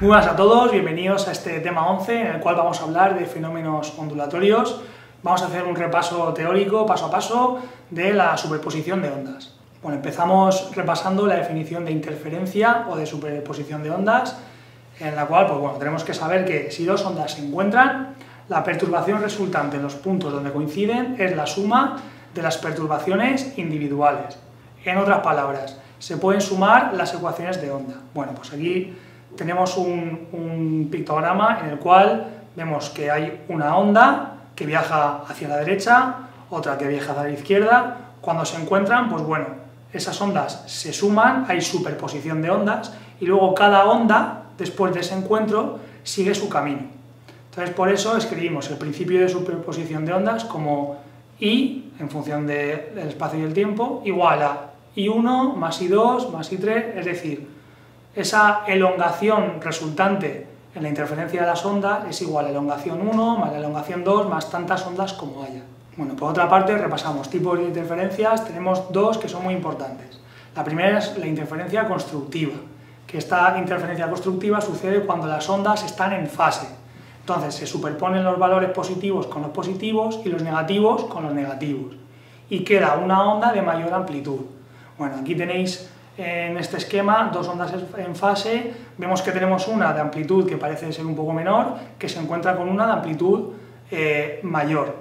Muy buenas a todos, bienvenidos a este tema 11 en el cual vamos a hablar de fenómenos ondulatorios. Vamos a hacer un repaso teórico paso a paso de la superposición de ondas. Bueno, empezamos repasando la definición de interferencia o de superposición de ondas, en la cual tenemos que saber que si dos ondas se encuentran, la perturbación resultante en los puntos donde coinciden es la suma de las perturbaciones individuales. En otras palabras, se pueden sumar las ecuaciones de onda. Bueno, pues aquí tenemos un pictograma en el cual vemos que hay una onda que viaja hacia la derecha, otra que viaja hacia la izquierda. Cuando se encuentran, esas ondas se suman, hay superposición de ondas, y luego cada onda, después de ese encuentro, sigue su camino. Entonces, por eso escribimos el principio de superposición de ondas como I, en función del espacio y el tiempo, igual a I1 más I2 más I3, es decir, esa elongación resultante en la interferencia de las ondas es igual a elongación 1 más la elongación 2 más tantas ondas como haya. Bueno, por otra parte, repasamos tipos de interferencias. Tenemos dos que son muy importantes. La primera es la interferencia constructiva, que esta interferencia constructiva sucede cuando las ondas están en fase. Entonces, se superponen los valores positivos con los positivos y los negativos con los negativos, y queda una onda de mayor amplitud. Bueno, aquí tenéis en este esquema dos ondas en fase. Vemos que tenemos una de amplitud que parece ser un poco menor, que se encuentra con una de amplitud mayor,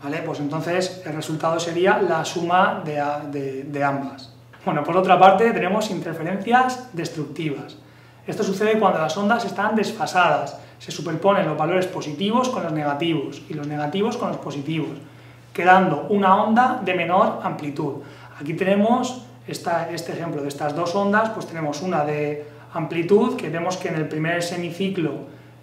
¿vale? Pues entonces el resultado sería la suma de ambas. Bueno, por otra parte tenemos interferencias destructivas. Esto sucede cuando las ondas están desfasadas, se superponen los valores positivos con los negativos y los negativos con los positivos, quedando una onda de menor amplitud. Aquí tenemos este ejemplo de estas dos ondas. Pues tenemos una de amplitud, que vemos que en el primer semiciclo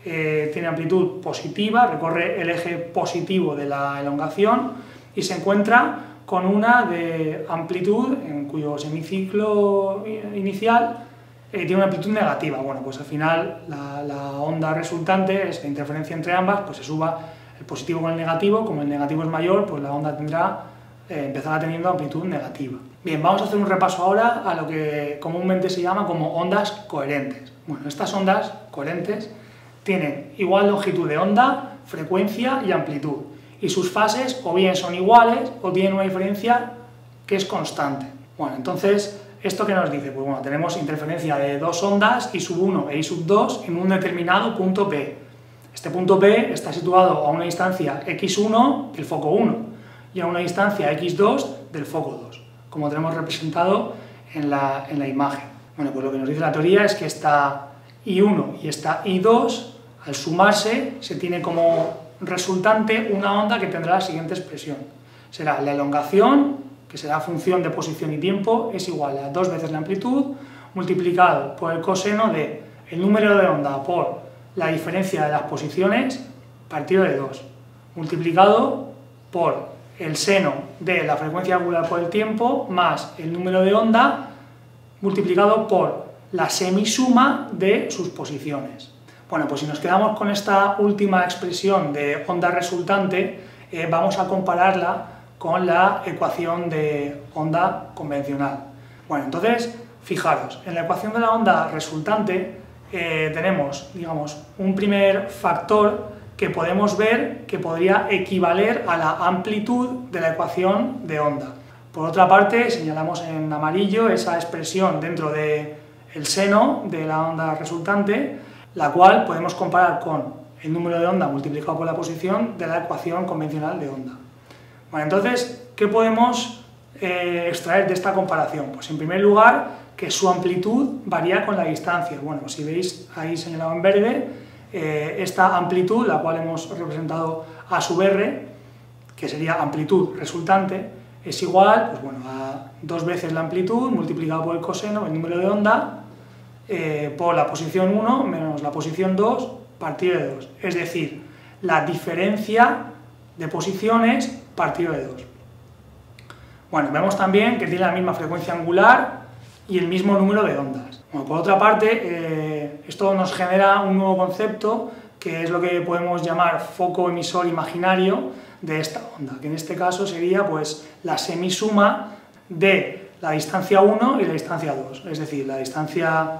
tiene amplitud positiva, recorre el eje positivo de la elongación, y se encuentra con una de amplitud en cuyo semiciclo inicial tiene una amplitud negativa. Bueno, pues al final la onda resultante, esa interferencia entre ambas, pues se suba el positivo con el negativo. Como el negativo es mayor, pues la onda empezará teniendo amplitud negativa. Bien, vamos a hacer un repaso ahora a lo que comúnmente se llama como ondas coherentes. Bueno, estas ondas coherentes tienen igual longitud de onda, frecuencia y amplitud, y sus fases o bien son iguales o tienen una diferencia que es constante. Bueno, entonces, ¿esto qué nos dice? Pues bueno, tenemos interferencia de dos ondas, I sub 1 e I sub 2, en un determinado punto P. Este punto P está situado a una distancia x1 del foco 1 y a una distancia x2 del foco 2, como tenemos representado en la imagen. Bueno, pues lo que nos dice la teoría es que esta I1 y esta I2, al sumarse, se tiene como resultante una onda que tendrá la siguiente expresión. Será la elongación, que será función de posición y tiempo, es igual a 2 veces la amplitud, multiplicado por el coseno de el número de onda por la diferencia de las posiciones, partido de 2, multiplicado por el seno de la frecuencia angular por el tiempo, más el número de onda, multiplicado por la semisuma de sus posiciones. Bueno, pues si nos quedamos con esta última expresión de onda resultante, vamos a compararla con la ecuación de onda convencional. Bueno, entonces, fijaros, en la ecuación de la onda resultante tenemos, digamos, un primer factor que podemos ver que podría equivaler a la amplitud de la ecuación de onda. Por otra parte, señalamos en amarillo esa expresión dentro del seno de la onda resultante, la cual podemos comparar con el número de onda multiplicado por la posición de la ecuación convencional de onda. Bueno, entonces, ¿qué podemos extraer de esta comparación? Pues en primer lugar, que su amplitud varía con la distancia. Bueno, si veis ahí señalado en verde, esta amplitud, la cual hemos representado A sub R, que sería amplitud resultante, es igual a 2 veces la amplitud multiplicado por el coseno, el número de onda, por la posición 1 menos la posición 2 partido de 2, es decir, la diferencia de posiciones partido de 2. Bueno, vemos también que tiene la misma frecuencia angular y el mismo número de ondas. Bueno, por otra parte, esto nos genera un nuevo concepto, que es lo que podemos llamar foco emisor imaginario de esta onda, que en este caso sería pues la semisuma de la distancia 1 y la distancia 2, es decir, la distancia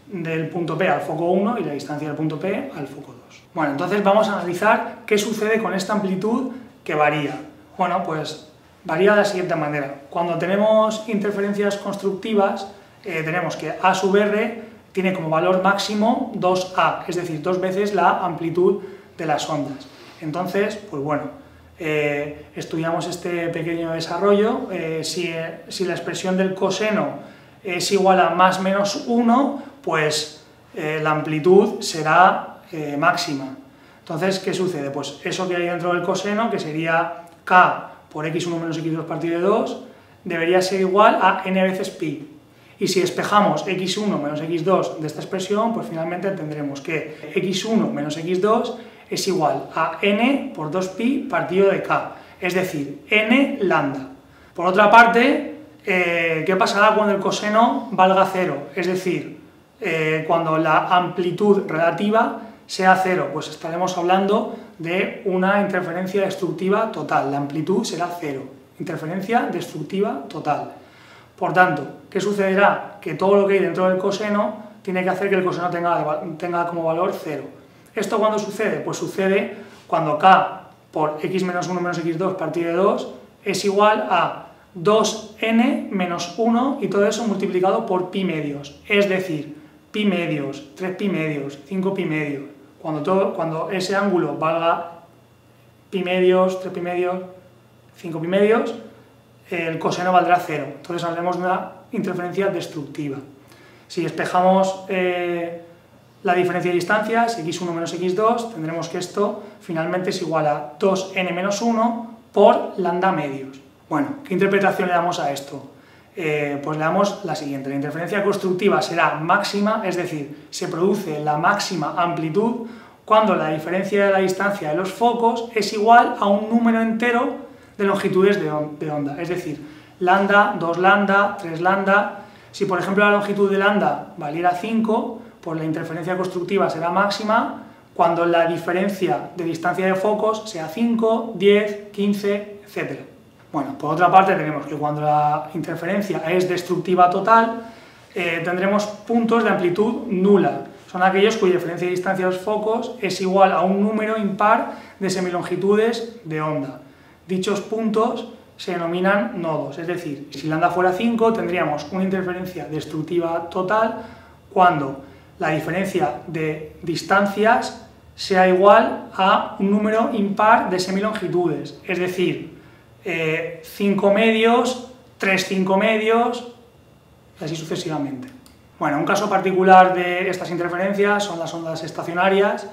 del punto P al foco 1 y la distancia del punto P al foco 2. Bueno, entonces vamos a analizar qué sucede con esta amplitud que varía. Bueno, pues varía de la siguiente manera. Cuando tenemos interferencias constructivas, tenemos que A sub R tiene como valor máximo 2A, es decir, 2 veces la amplitud de las ondas. Entonces, pues bueno, estudiamos este pequeño desarrollo. Si la expresión del coseno es igual a más menos 1, pues la amplitud será máxima. Entonces, ¿qué sucede? Pues eso que hay dentro del coseno, que sería K por x1 menos x2 partido de 2, debería ser igual a n veces pi. Y si despejamos x1 menos x2 de esta expresión, pues finalmente tendremos que x1 menos x2 es igual a n por 2pi partido de k, es decir, n lambda. Por otra parte, ¿qué pasará cuando el coseno valga 0? Es decir, cuando la amplitud relativa sea 0, pues estaremos hablando de una interferencia destructiva total. La amplitud será 0, interferencia destructiva total. Por tanto, ¿qué sucederá? Que todo lo que hay dentro del coseno tiene que hacer que el coseno tenga como valor 0. ¿Esto cuándo sucede? Pues sucede cuando k por x menos 1 menos x2 partido de 2 es igual a 2n menos 1 y todo eso multiplicado por pi medios, es decir, pi medios, 3 pi medios, 5 pi medios. Cuando ese ángulo valga pi medios, 3 pi medios, 5 pi medios, el coseno valdrá 0. Entonces hablemos de una interferencia destructiva. Si despejamos la diferencia de distancias, x1 menos x2, tendremos que esto finalmente es igual a 2n menos 1 por lambda medios. Bueno, ¿qué interpretación le damos a esto? Pues le damos la siguiente. La interferencia constructiva será máxima, es decir, se produce la máxima amplitud cuando la diferencia de la distancia de los focos es igual a un número entero de longitudes de onda, es decir, lambda, 2 lambda, 3 lambda. Si por ejemplo la longitud de lambda valiera 5, pues la interferencia constructiva será máxima cuando la diferencia de distancia de focos sea 5, 10, 15, etc. Bueno, por otra parte tenemos que cuando la interferencia es destructiva total, tendremos puntos de amplitud nula. Son aquellos cuya diferencia de distancia de los focos es igual a un número impar de semilongitudes de onda. Dichos puntos se denominan nodos, es decir, si lambda fuera 5 tendríamos una interferencia destructiva total cuando la diferencia de distancias sea igual a un número impar de semilongitudes, es decir, 5 medios, 3 5 medios, y así sucesivamente. Bueno, un caso particular de estas interferencias son las ondas estacionarias.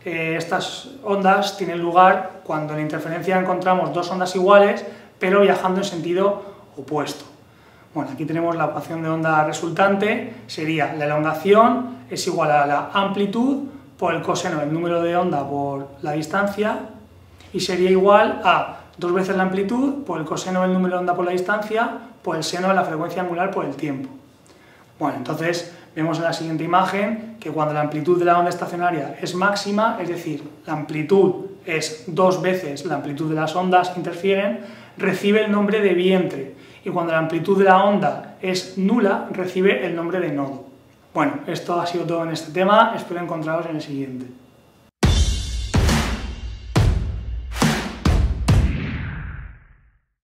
Estas ondas tienen lugar cuando en la interferencia encontramos dos ondas iguales, pero viajando en sentido opuesto. Bueno, aquí tenemos la ecuación de onda resultante, sería la elongación es igual a la amplitud por el coseno del número de onda por la distancia, y sería igual a 2 veces la amplitud por el coseno del número de onda por la distancia por el seno de la frecuencia angular por el tiempo. Bueno, entonces vemos en la siguiente imagen que cuando la amplitud de la onda estacionaria es máxima, es decir, la amplitud es 2 veces la amplitud de las ondas que interfieren, recibe el nombre de vientre, y cuando la amplitud de la onda es nula, recibe el nombre de nodo. Bueno, esto ha sido todo en este tema, espero encontraros en el siguiente.